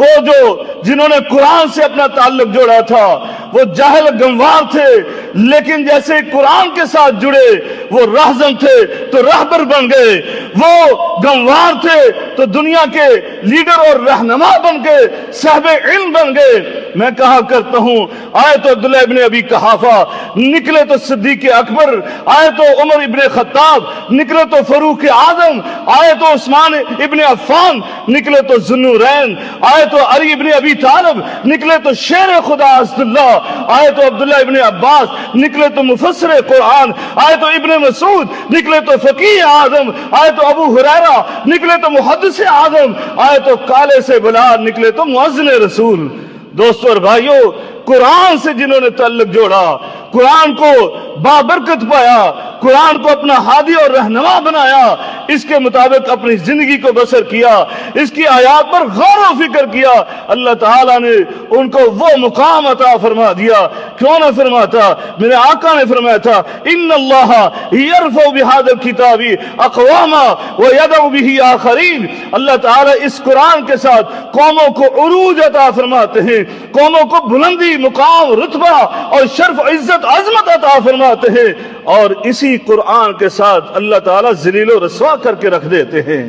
وہ جو جنہوں نے قرآن سے اپنا تعلق جوڑا تھا وہ جاہل گنوار تھے، لیکن جیسے قرآن کے ساتھ جڑے وہ راہزن تھے تو راہبر بن گئے، وہ گنوار تھے تو دنیا کے لیڈر اور رہنما بن کے صاحب علم بن گئے۔ میں کہا کرتا ہوں آئے تو عبداللہ ابن ابی قحافہ، نکلے تو صدیق اکبر، آئے تو عمر ابن خطاب، نکلے تو فاروق اعظم، آئے تو عثمان ابن عفان، نکلے تو ذوالنورین، آئے تو علی ابن ابی طالب، نکلے تو شیر خدا اسداللہ، آئے تو عبداللہ ابن عباس، نکلے تو مفسر قرآن، آئے تو ابن مسعود، نکلے تو فقیہ اعظم، آئے تو ابو ہریرہ، نکلے تو محدث اعظم، آئے تو کالے سے بلال، نکلے تو مؤذن رسول۔ دوستو اور بھائیو، قرآن سے جنہوں نے تعلق جوڑا، قرآن کو بابرکت پایا، قرآن کو اپنا ہادی اور رہنما بنایا، اس کے مطابق اپنی زندگی کو بسر کیا، اس کی آیات پر غور و فکر کیا، اللہ تعالیٰ نے ان کو وہ مقام عطا فرما دیا۔ کیوں نہ فرماتا؟ میرے آقا نے فرمایا تھا ان اللہ یرفع بہذا الکتاب اقواما ویدع بہ آخرین۔ اللہ تعالیٰ اس قرآن کے ساتھ قوموں کو عروج عطا فرماتے ہیں، قوموں کو بلندی، مقام، رتبہ اور شرف، عزت، عظمت عطا فرماتے ہیں، اور اسی قرآن کے ساتھ اللہ تعالیٰ ذلیل و رسوا کر کے رکھ دیتے ہیں۔